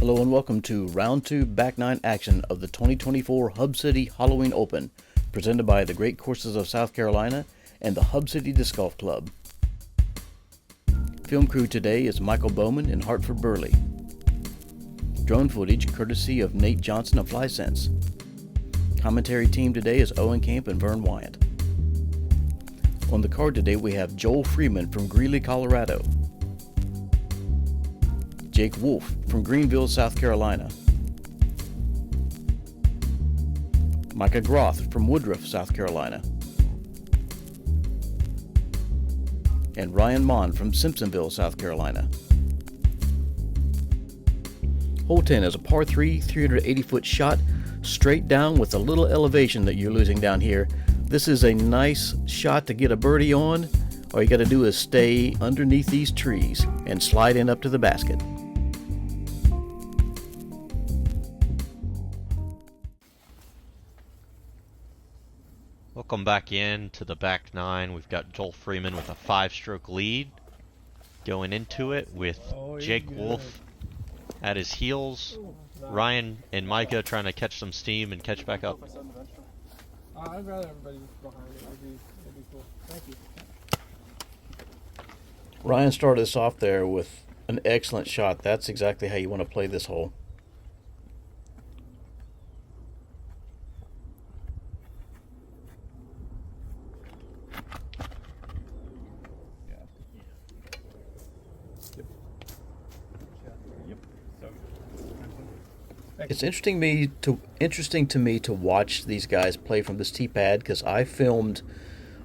Hello and welcome to Round 2 Back 9 action of the 2024 Hub City Halloween Open, presented by the Great Courses of South Carolina and the Hub City Disc Golf Club. Film crew today is Michael Bowman in Hartford Berley. Drone footage courtesy of Nate Johnson of FlySense. Commentary team today is Owen and Vern Weygandt. On the card today we have Joel Freeman from Greeley, Colorado. Jake Wolff from Greenville, South Carolina. Micah Groth from Woodruff, South Carolina. And Ryan Monn from Simpsonville, South Carolina. Hole 10 is a par 3, 380-foot shot, straight down with a little elevation that you're losing down here. This is a nice shot to get a birdie on. All you got to do is stay underneath these trees and slide in up to the basket. Welcome back in to the back nine. We've got Joel Freeman with a 5-stroke lead going into it with Jake Wolff at his heels. Ryan and Micah trying to catch some steam and catch back up. I'd rather everybody behind it. It'd be cool. Thank you. Ryan started us off there with an excellent shot. That's exactly how you want to play this hole. It's interesting to me to watch these guys play from this tee pad, because I filmed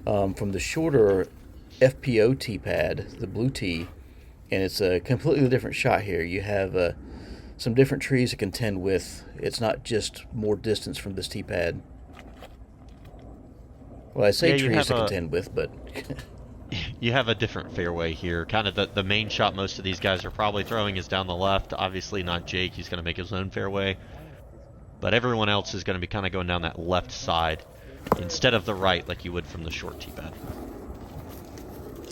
from the shorter FPO tee pad, the blue tee, and it's a completely different shot here. You have some different trees to contend with. It's not just more distance from this tee pad. Well, I say trees to contend with, but you have a different fairway here. Kind of the main shot most of these guys are probably throwing is down the left. Obviously not Jake. He's going to make his own fairway. But everyone else is going to be kind of going down that left side instead of the right like you would from the short tee pad.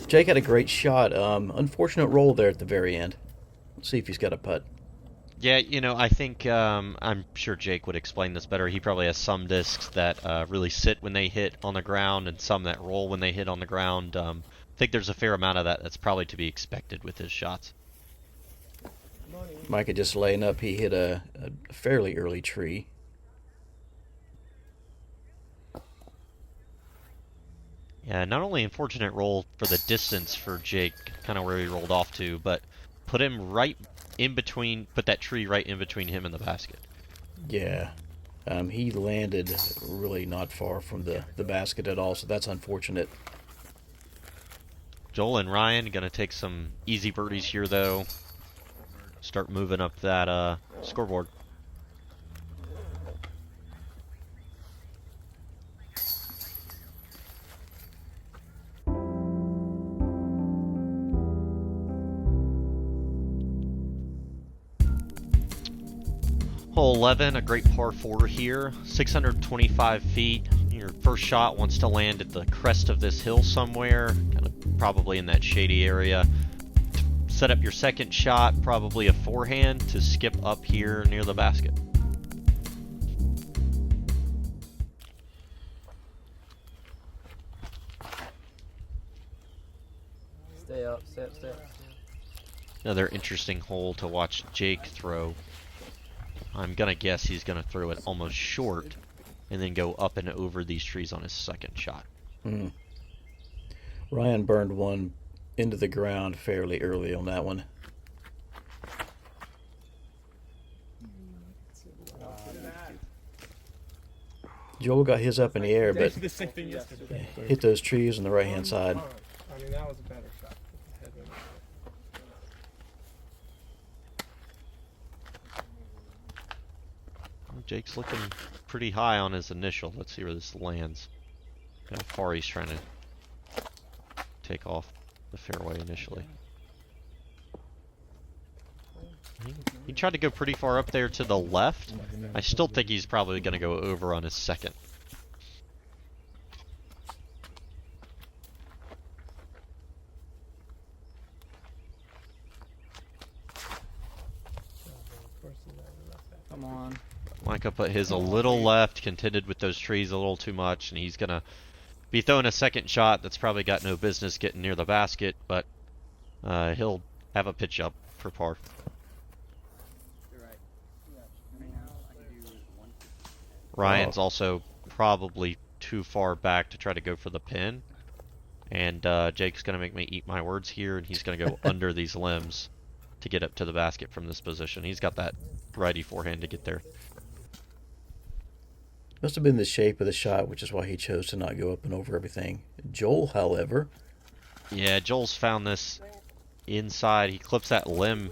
Jake had a great shot. Unfortunate roll there at the very end. Let's see if he's got a putt. Yeah, I think I'm sure Jake would explain this better. He probably has some discs that really sit when they hit on the ground and some that roll when they hit on the ground. I think there's a fair amount of that that's probably to be expected with his shots. Micah just laying up. He hit a fairly early tree. Yeah, not only unfortunate roll for the distance for Jake, kind of where he rolled off to, but put that tree right in between him and the basket. Yeah. He landed really not far from the basket at all, so that's unfortunate. Joel and Ryan going to take some easy birdies here, though. Start moving up that scoreboard. Hole 11, a great par 4 here, 625 feet. Your first shot wants to land at the crest of this hill somewhere, kind of probably in that shady area. Set up your second shot, probably a forehand to skip up here near the basket. Stay up, step. Another interesting hole to watch Jake throw. I'm going to guess he's going to throw it almost short and then go up and over these trees on his second shot. Ryan burned one into the ground fairly early on that one. Joel got his up in the air, but hit those trees on the right-hand side. I mean, that was a better shot. Jake's looking pretty high on his initial. Let's see where this lands. How far he's trying to take off the fairway initially. He tried to go pretty far up there to the left. I still think he's probably going to go over on his second. Come on. Micah put his a little left, contended with those trees a little too much, and he's gonna be throwing a second shot that's probably got no business getting near the basket, but he'll have a pitch up for par. Ryan's also probably too far back to try to go for the pin, and Jake's gonna make me eat my words here, and he's gonna go under these limbs to get up to the basket from this position. He's got that righty forehand to get there. Must have been the shape of the shot, which is why he chose to not go up and over everything. Joel, however... Yeah, Joel's found this inside. He clips that limb,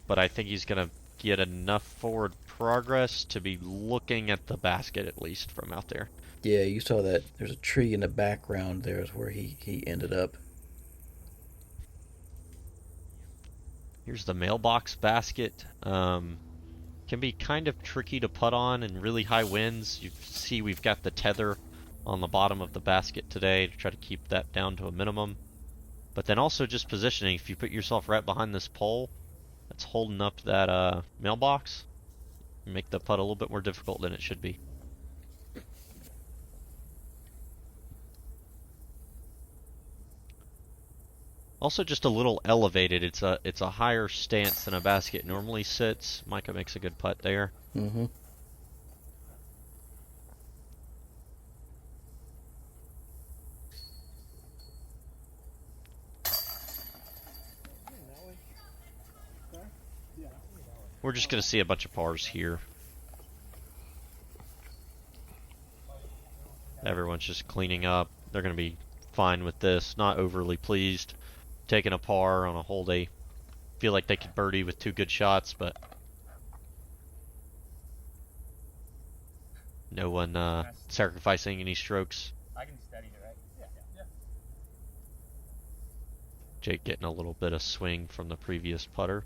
but I think he's going to get enough forward progress to be looking at the basket, at least, from out there. Yeah, you saw that. There's a tree in the background there is where he ended up. Here's the mailbox basket. Can be kind of tricky to putt on in really high winds. You see we've got the tether on the bottom of the basket today to try to keep that down to a minimum. But then also just positioning. If you put yourself right behind this pole that's holding up that mailbox, you make the putt a little bit more difficult than it should be. Also just a little elevated. It's a higher stance than a basket normally sits. Micah makes a good putt there. Mm-hmm. We're just going to see a bunch of pars here. Everyone's just cleaning up. They're going to be fine with this. Not overly pleased. Taking a par on a hole they feel like they could birdie with two good shots, but no one sacrificing any strokes. I can steady it, right? Yeah. Jake getting a little bit of swing from the previous putter.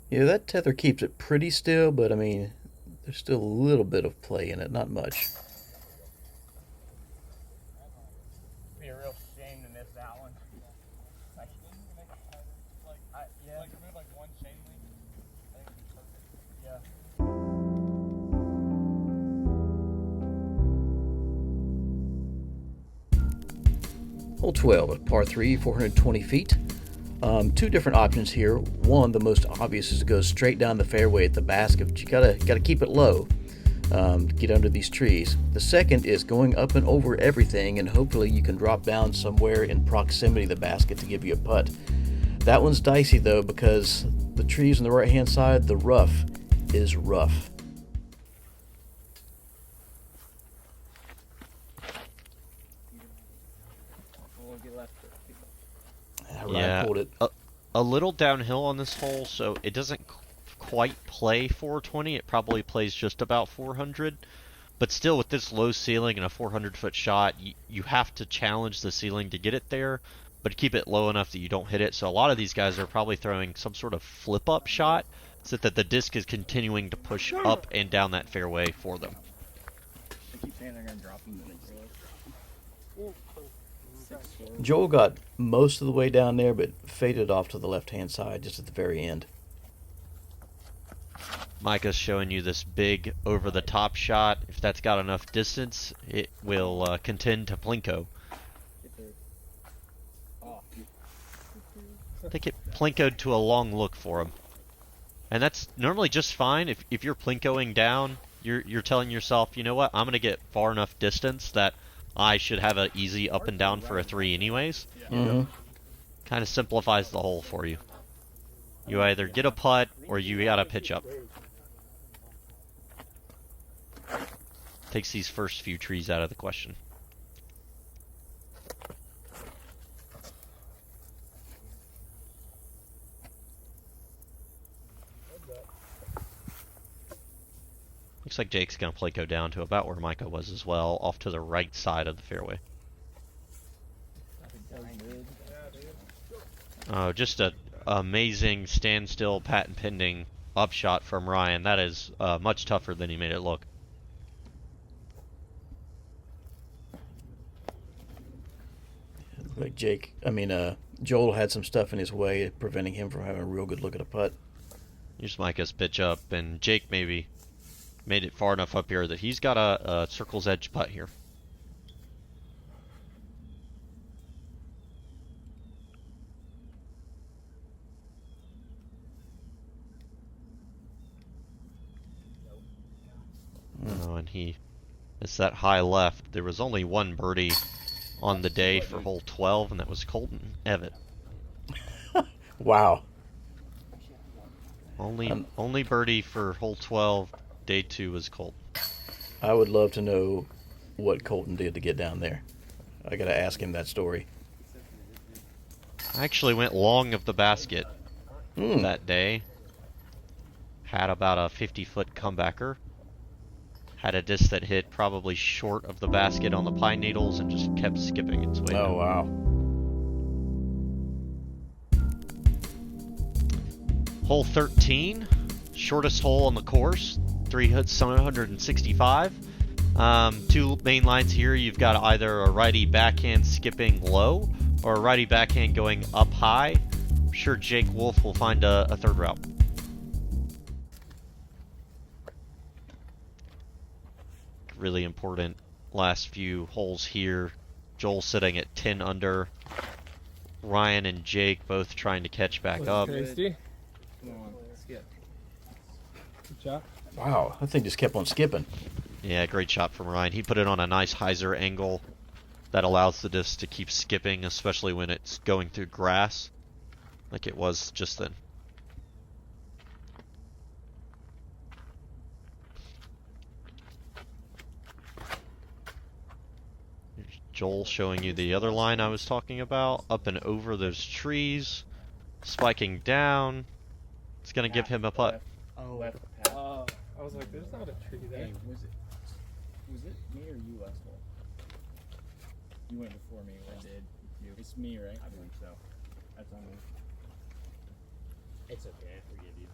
Yeah, that tether keeps it pretty still, but I mean, there's still a little bit of play in it, not much. Be a real shame to miss that one. Like move like one chain link. I think it'd be perfect. Yeah. Hole 12 at par 3, 420 feet. Two different options here. One, the most obvious, is to go straight down the fairway at the basket, but you gotta keep it low. Get under these trees. The second is going up and over everything, and hopefully you can drop down somewhere in proximity to the basket to give you a putt. That one's dicey though, because the trees on the right hand side, the rough is rough. Yeah, Pulled it. a little downhill on this hole, so it doesn't quite play 420. It probably plays just about 400. But still, with this low ceiling and a 400-foot shot, you have to challenge the ceiling to get it there, but keep it low enough that you don't hit it. So a lot of these guys are probably throwing some sort of flip-up shot so that the disc is continuing to push up and down that fairway for them. I keep saying they're going to drop them, but they still. Joel got most of the way down there, but faded off to the left-hand side just at the very end. Micah's showing you this big over-the-top shot. If that's got enough distance, it will contend to plinko. I think it plinkoed to a long look for him. And that's normally just fine. If you're plinkoing down, you're telling yourself, you know what, I'm going to get far enough distance that I should have an easy up and down for a 3 anyways. Mm-hmm. Kind of simplifies the hole for you. You either get a putt or you got to pitch up. Takes these first few trees out of the question. Looks like Jake's going to play go down to about where Micah was as well, off to the right side of the fairway. Oh, just an amazing standstill, patent pending upshot from Ryan. That is much tougher than he made it look. Like Joel had some stuff in his way preventing him from having a real good look at a putt. Here's Micah's pitch up, and Jake maybe made it far enough up here that he's got a circle's edge putt here. Oh, and it's that high left. There was only one birdie on the day for hole 12, and that was Colton Evett. Wow. Only birdie for hole 12, day 2 was Colton. I would love to know what Colton did to get down there. I got to ask him that story. I actually went long of the basket that day. Had about a 50-foot comebacker. Had a disc that hit probably short of the basket on the pine needles and just kept skipping its way. Oh, wow. Hole 13, shortest hole on the course, 765. Two main lines here. You've got either a righty backhand skipping low or a righty backhand going up high. I'm sure Jake Wolff will find a third route. Really important last few holes here. Joel sitting at 10 under. Ryan and Jake both trying to catch back up. Tasty. Come on, skip. Good shot. Wow, that thing just kept on skipping. Yeah, great shot from Ryan. He put it on a nice hyzer angle that allows the disc to keep skipping, especially when it's going through grass, like it was just then. Here's Joel showing you the other line I was talking about, up and over those trees, spiking down. It's going to give him a putt. Oh, left path. I was like, there's not a tree there. Hey, was it me or you last hole? You went before me. I did. It's me, right? I believe so. That's on me. It's okay. I forgive you.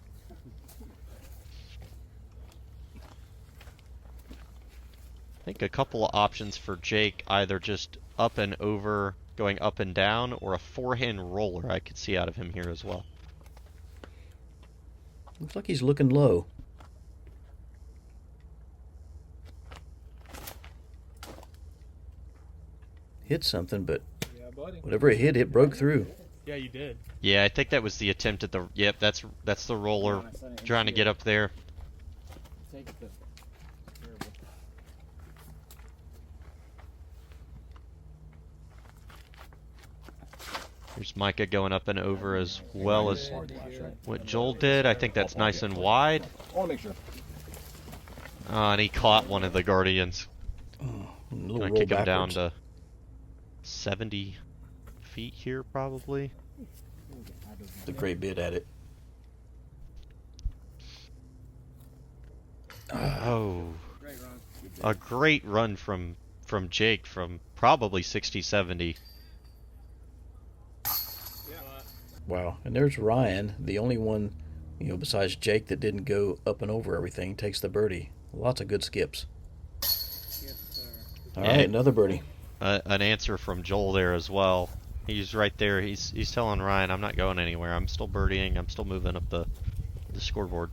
I think a couple of options for Jake, either just up and over, going up and down, or a forehand roller I could see out of him here as well. Looks like he's looking low. Hit something, but Yeah, buddy. whatever it hit, it broke through. Yeah, you did. Yeah, I think that was the attempt at the... Yep, that's the roller, trying to get up there. Take the terrible. There's Micah going up and over as well as what Joel did. I think that's nice and wide. I want to make sure. And he caught one of the Guardians. A little Gonna roll kick him down backwards. to 70 feet here, probably. It's a great bit at it. Oh, Great run. a great run from Jake from probably 60, 70. Wow. And there's Ryan, the only one, besides Jake that didn't go up and over everything, takes the birdie. Lots of good skips. All right, another birdie. An answer from Joel there as well. He's right there. He's telling Ryan, I'm not going anywhere. I'm still birdieing. I'm still moving up the scoreboard.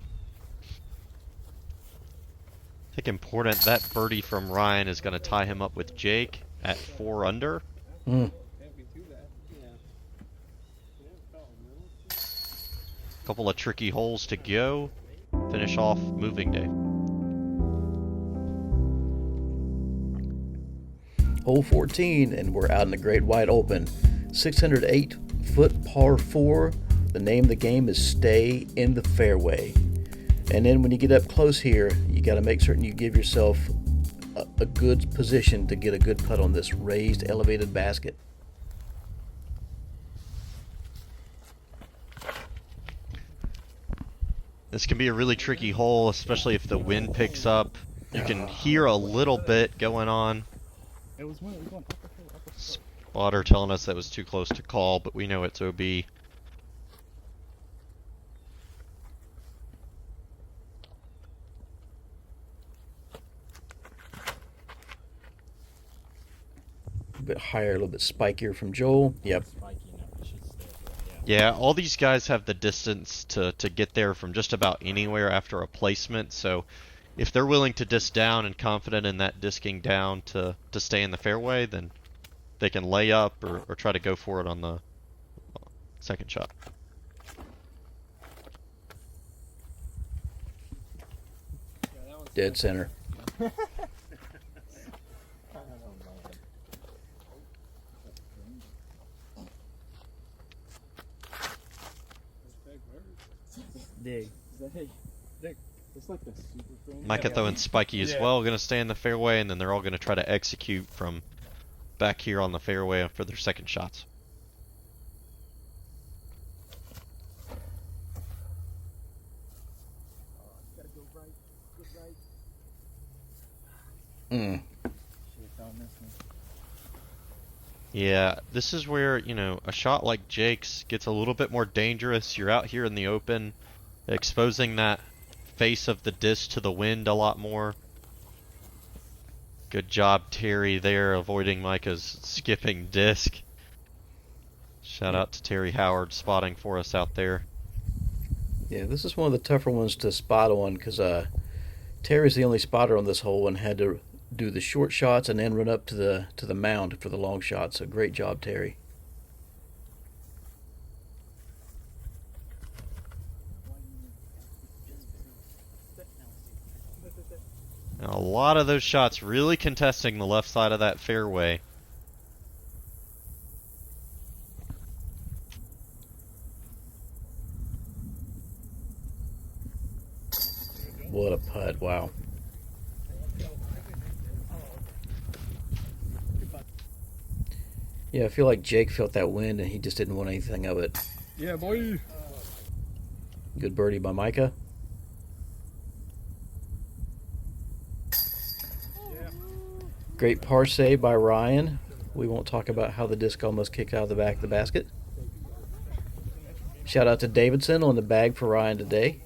I think important, that birdie from Ryan is going to tie him up with Jake at 4 under. Mm. Couple of tricky holes to go. Finish off moving day. Hole 14, and we're out in the great wide open. 608-foot par 4. The name of the game is Stay in the Fairway. And then when you get up close here, you got to make certain you give yourself a good position to get a good putt on this raised, elevated basket. This can be a really tricky hole, especially if the wind picks up. You can hear a little bit going on. It was when it was going up the hill, Spotter telling us that was too close to call, but we know it's OB. A bit higher, a little bit spikier from Joel. Yep. Spiky enough. It should stay there. Yeah. Yeah, all these guys have the distance to get there from just about anywhere after a placement, so if they're willing to disc down and confident in that disking down to stay in the fairway, then they can lay up or try to go for it on the second shot. Yeah, that one's Dead center. big bird. Dig. Dig. It's like the super frame. Micah throwing spiky as Yeah. well, going to stay in the fairway, and then they're all going to try to execute from back here on the fairway for their second shots. Gotta go right. Go right. Mm. Shit, don't miss me. Yeah, this is where, you know, a shot like Jake's gets a little bit more dangerous. You're out here in the open, exposing that face of the disc to the wind a lot more. Good job, Terry, there, avoiding Micah's skipping disc. Shout out to Terry Howard spotting for us out there. Yeah, this is one of the tougher ones to spot on because Terry's the only spotter on this hole and had to do the short shots and then run up to the mound for the long shots. So great job, Terry. Now, a lot of those shots really contesting the left side of that fairway. What a putt! Wow. Yeah, I feel like Jake felt that wind and he just didn't want anything of it. Yeah, boy. Good birdie by Micah. Great par save by Ryan. We won't talk about how the disc almost kicked out of the back of the basket. Shout out to Davidson on the bag for Ryan today.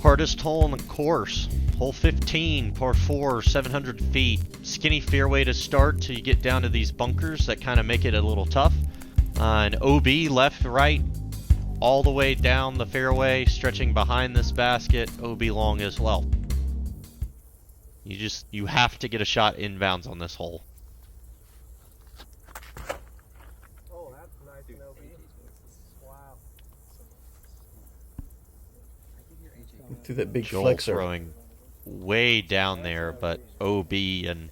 Hardest hole on the course. Hole 15, par 4, 700 feet. Skinny fairway to start till you get down to these bunkers that kind of make it a little tough. An OB left, right, all the way down the fairway, stretching behind this basket. OB long as well. You have to get a shot inbounds on this hole. Oh, that's nice and OB. Wow. Through that big Joel flexor. throwing way down there, but OB and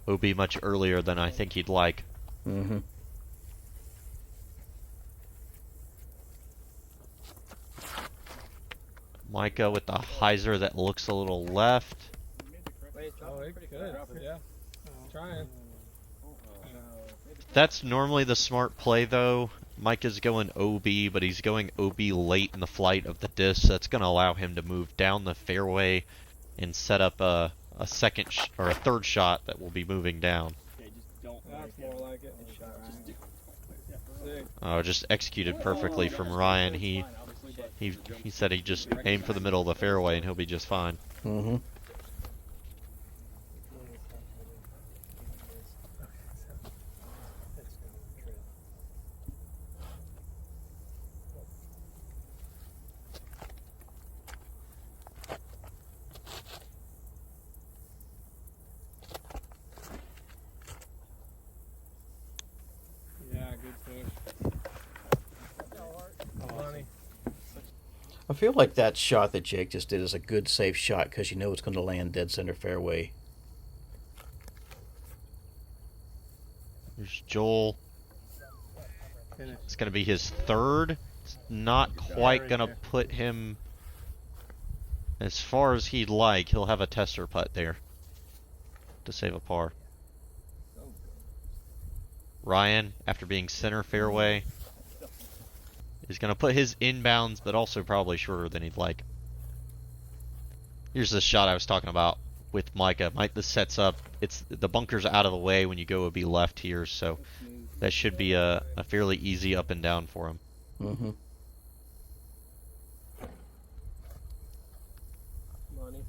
OB much earlier than I think he'd like. Mm-hmm. Micah with the hyzer that looks a little left. Oh, it could. Yeah. Trying. That's normally the smart play, though. Micah's going OB, but he's going OB late in the flight of the disc. That's going to allow him to move down the fairway and set up a third shot that will be moving down. That's more like it. Sick. Oh, just executed perfectly from Ryan. He said he just aimed for the middle of the fairway and he'll be just fine. Mm-hmm. Yeah, good push. Money. I feel like that shot that Jake just did is a good, safe shot because you know it's going to land dead center fairway. There's Joel. Finish. It's going to be his third. It's not quite going to put him as far as he'd like. He'll have a tester putt there to save a par. Ryan, after being center fairway, is going to put his inbounds, but also probably shorter than he'd like. Here's the shot I was talking about. with Micah. This sets up, the bunker's out of the way when you go would be left here, so that should be a fairly easy up and down for him. Mm-hmm. Money.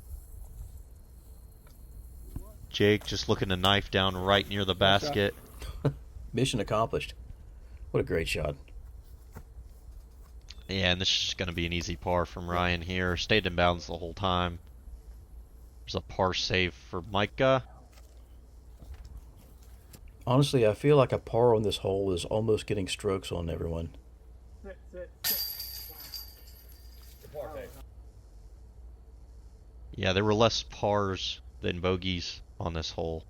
Jake just looking to knife down right near the basket. Mission accomplished. What a great shot. Yeah, and this is going to be an easy par from Ryan here. Stayed in bounds the whole time. There's a par save for Micah. Honestly, I feel like a par on this hole is almost getting strokes on everyone. Yeah, there were less pars than bogeys on this hole.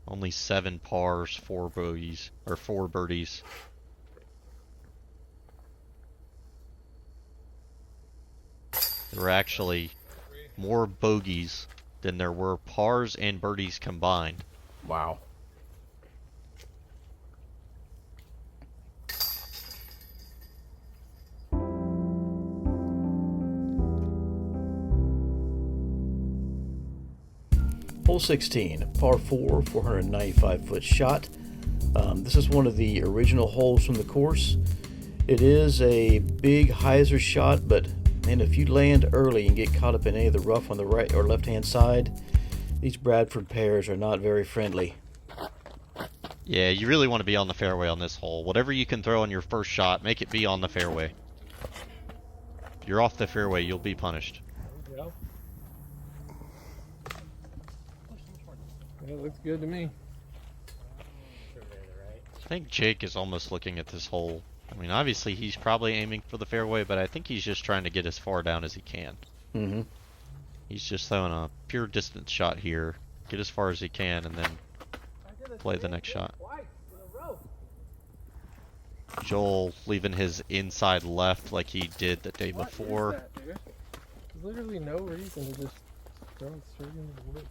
Only 7 pars, 4 bogeys, or 4 birdies. There were actually more bogeys than there were pars and birdies combined. Wow. Hole 16, par 4, 495-foot shot. This is one of the original holes from the course. It is a big hyzer shot, but man, if you land early and get caught up in any of the rough on the right or left-hand side, these Bradford pairs are not very friendly. Yeah, you really want to be on the fairway on this hole. Whatever you can throw on your first shot, make it be on the fairway. If you're off the fairway, you'll be punished. Yeah. It looks good to me. I think Jake is almost looking at this hole. I mean, obviously he's probably aiming for the fairway, but I think he's just trying to get as far down as he can. Mm-hmm. He's just throwing a pure distance shot here, get as far as he can, and then play the next shot. Joel leaving his inside left like he did the day before. What is that, dude? There's literally no reason to just throw it straight into the wood.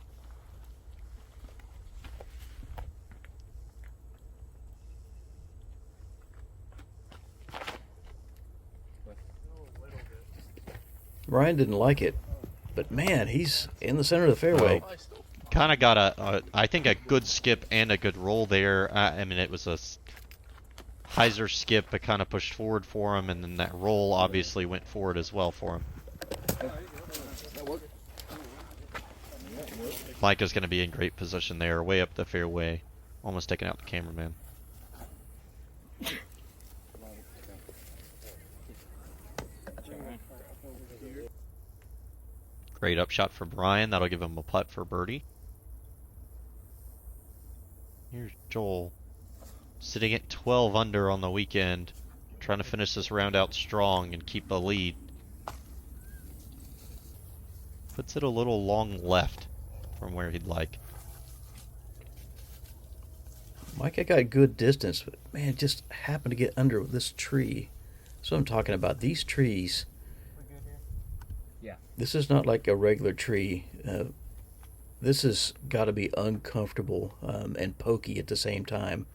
Ryan didn't like it, but man, he's in the center of the fairway. Kind of got I think a good skip and a good roll there. I mean, it was a hyzer skip that kind of pushed forward for him, and then that roll obviously went forward as well for him. Micah's going to be in great position there, way up the fairway, almost taking out the cameraman. Great upshot from Ryan. That'll give him a putt for birdie. Here's Joel, sitting at 12 under on the weekend, trying to finish this round out strong and keep a lead. Puts it a little long left from where he'd like. Micah got good distance, but man, just happened to get under this tree. So I'm talking about these trees. Yeah. This is not like a regular tree. This has got to be uncomfortable and pokey at the same time.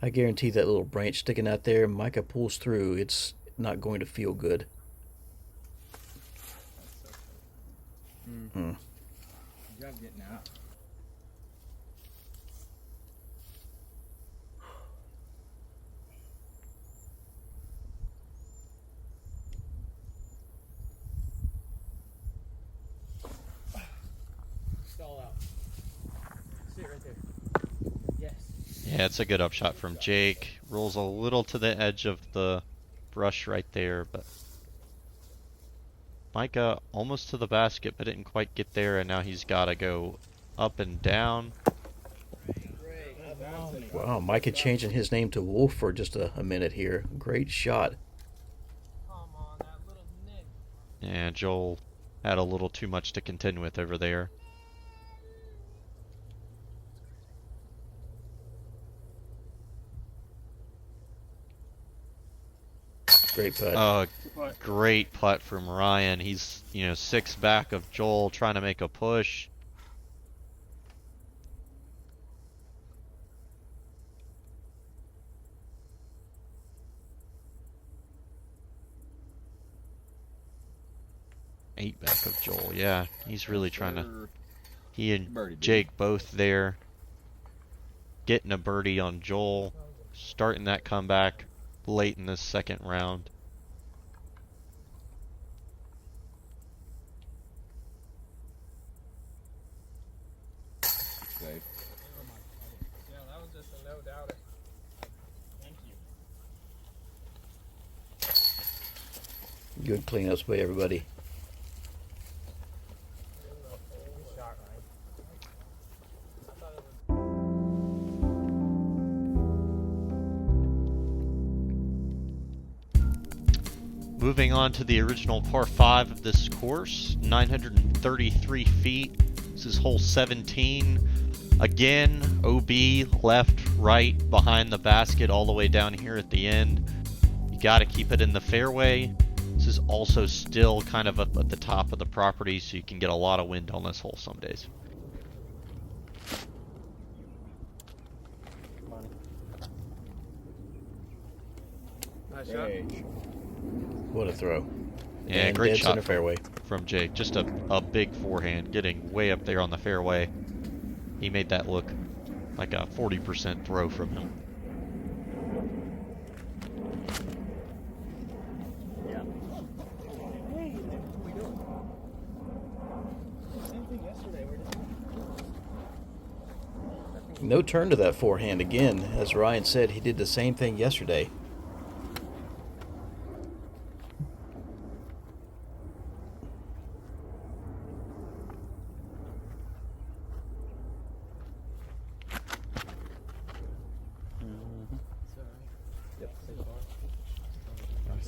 I guarantee that little branch sticking out there, Micah pulls through, it's not going to feel good. Good job getting out. Stall out. Sit right there. Yes. Yeah, it's a good upshot from Jake. Rolls a little to the edge of the brush right there, but Micah almost to the basket, but didn't quite get there, and now he's got to go up and down. Wow, Micah changing his name to Wolff for just a minute here. Great shot. Come on, that little nick. And Joel had a little too much to contend with over there. Great putt. Great putt from Ryan. He's, 6 back of Joel, trying to make a push. 8 back of Joel. Yeah, he's really trying to. He and Birdie, baby. Jake both there, getting a birdie on Joel, starting that comeback late in this second round. Safe. Yeah, that was just a no-doubter. Thank you. Good cleanups by everybody. Good shot, Ryan. I thought it was Moving on to the original par 5 of this course, 933 feet. This is hole 17. Again, OB left, right, behind the basket, all the way down here at the end. You got to keep it in the fairway. This is also still kind of up at the top of the property, so you can get a lot of wind on this hole some days. nice shot. Hey. What a throw. Yeah, And great dead shot center fairway. from Jake. Just a big forehand, getting way up there on the fairway. He made that look like a 40% throw from him. Yeah. Hey, what are we doing? Same thing yesterday. We're just... No turn to that forehand again. As Ryan said, he did the same thing yesterday.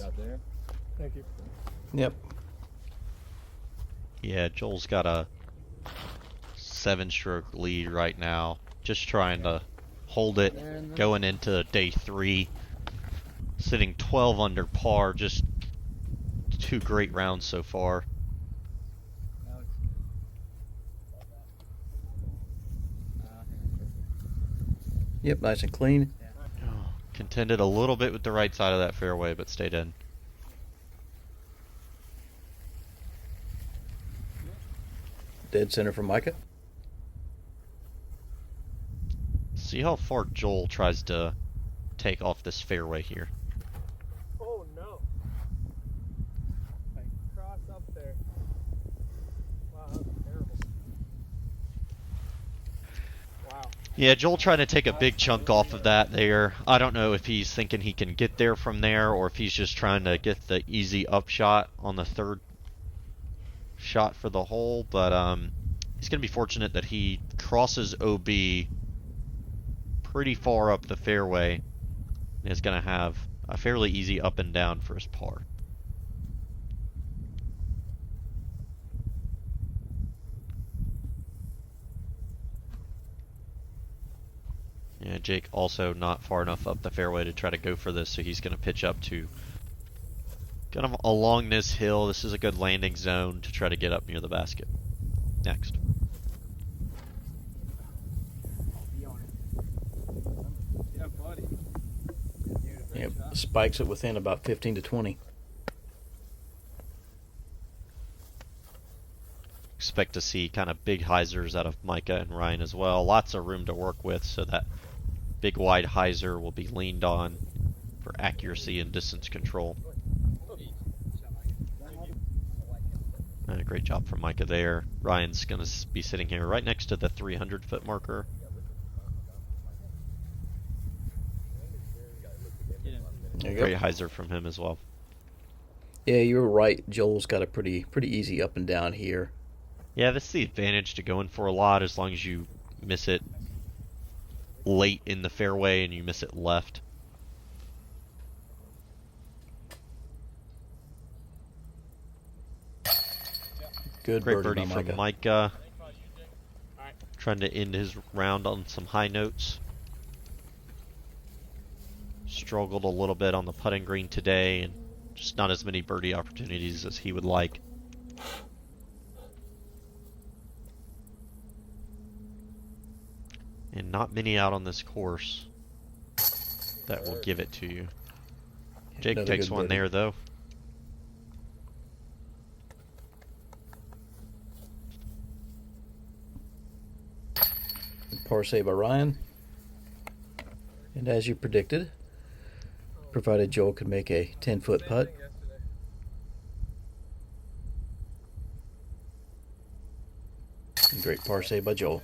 Out there. Thank you. Yep. Yeah, Joel's got a 7-stroke lead right now. Just trying to hold it going into day 3. Sitting 12 under par. Just 2 great rounds so far. Yep, nice and clean. Contended a little bit with the right side of that fairway, but stayed in. Dead center for Micah. See how far Joel tries to take off this fairway here. Oh no. Like cross up there. Wow, that was terrible. Wow. Yeah, Joel trying to take a big chunk off of that there. I don't know if he's thinking he can get there from there or if he's just trying to get the easy upshot on the third shot for the hole, but he's going to be fortunate that he crosses OB pretty far up the fairway and is going to have a fairly easy up and down for his par. Yeah, Jake also not far enough up the fairway to try to go for this, so he's going to pitch up to kind of along this hill. This is a good landing zone to try to get up near the basket. Next. Yeah, buddy. Yep, spikes it within about 15 to 20. Expect to see kind of big hyzers out of Micah and Ryan as well. Lots of room to work with, so that big wide hyzer will be leaned on for accuracy and distance control. Great job from Micah there. Ryan's going to be sitting here right next to the 300-foot marker. There you Great go. hyzer from him as well. Yeah, you were right. Joel's got a pretty easy up and down here. Yeah, that's the advantage to going for a lot as long as you miss it late in the fairway and you miss it left. Good Great birdie birdie by from Micah. Micah. Trying to end his round on some high notes. Struggled a little bit on the putting green today and just not as many birdie opportunities as he would like. And not many out on this course that will give it to you. Jake Another takes good one birdie. there though. par save by Ryan. And as you predicted, provided Joel could make a 10-foot putt. And great par save by Joel.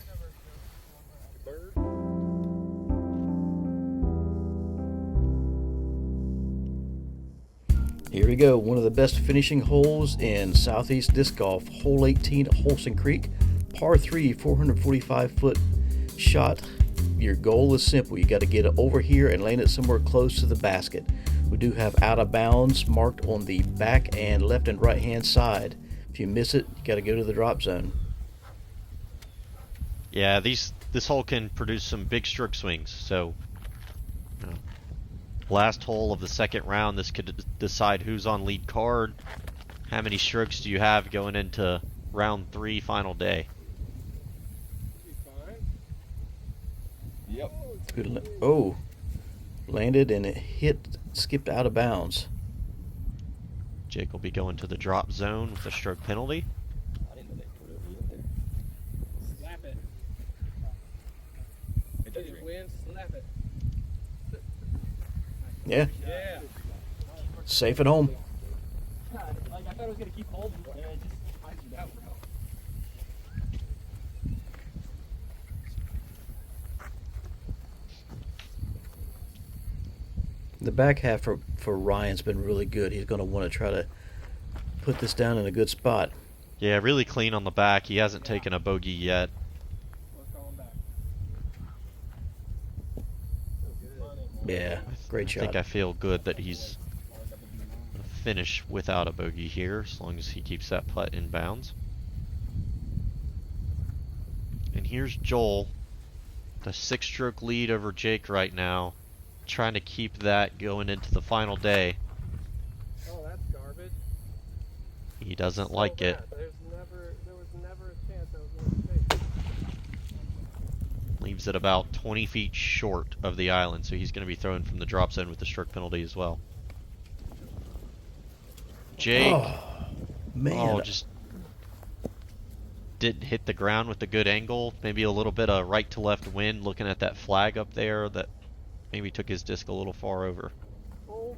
Here we go, one of the best finishing holes in Southeast Disc Golf, hole 18 at Holston Creek, par 3, 445-foot shot. Your goal is simple. You got to get it over here and land it somewhere close to the basket. We do have out of bounds marked on the back and left and right hand side. If you miss it, you got to go to the drop zone. Yeah, this hole can produce some big stroke swings. So, last hole of the second round, this could decide who's on lead card. How many strokes do you have going into round 3, final day? Yep. Oh, landed and it skipped out of bounds. Jake will be going to the drop zone with a stroke penalty. I didn't know they put it in there. Slap it. It does If it ring. wins, slap it. Yeah, Yeah. safe at home. Like, I thought I was going to keep holding, but it just finds you out, bro. The back half for Ryan's been really good. He's going to want to try to put this down in a good spot. Yeah, really clean on the back. He hasn't taken a bogey yet. We're calling back. Yeah, great I shot. think I feel good that he's finish without a bogey here, as long as he keeps that putt in bounds. And here's Joel, the 6-stroke lead over Jake right now, trying to keep that going into the final day. Oh, that's garbage. He doesn't So like it. bad. There was never a chance I was going to take. Leaves it about 20 feet short of the island, so he's going to be throwing from the drop zone with the stroke penalty as well. Jake, Man, just didn't hit the ground with a good angle. Maybe a little bit of right to left wind, looking at that flag up there that maybe took his disc a little far over. Oh,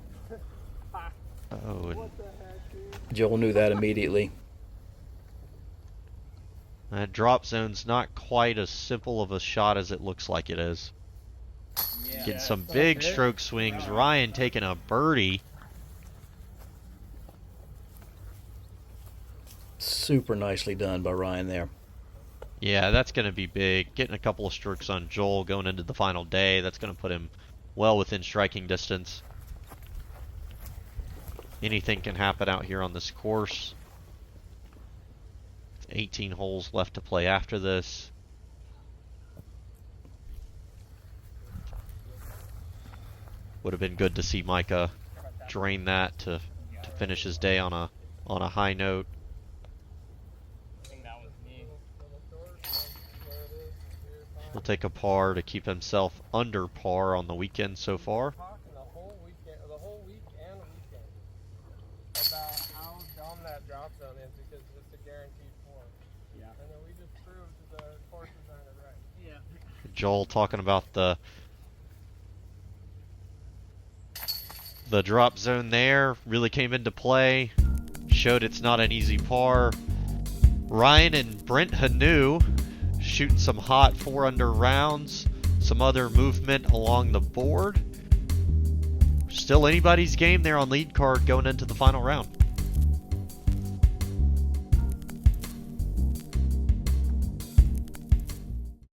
Oh, and what the heck, dude? Joel knew that immediately. that drop zone's not quite as simple of a shot as it looks like it is. Yeah. Getting some big stroke swings. Ryan taking a birdie. Super nicely done by Ryan there. Yeah, that's going to be big. Getting a couple of strokes on Joel going into the final day. That's going to put him well within striking distance. Anything can happen out here on this course. 18 holes left to play after this. Would have been good to see Micah drain that to finish his day on a high note. I think that was me. He'll take a par to keep himself under par on the weekend so far. Talking the whole week and weekend about how dumb that drop zone is because it's a guaranteed 4. Yeah. And then we just proved the course designer right. Yeah. Joel talking about the drop zone there really came into play, showed it's not an easy par. Ryan and Brent Hanu shooting some hot 4-under rounds, some other movement along the board. Still anybody's game there on lead card going into the final round.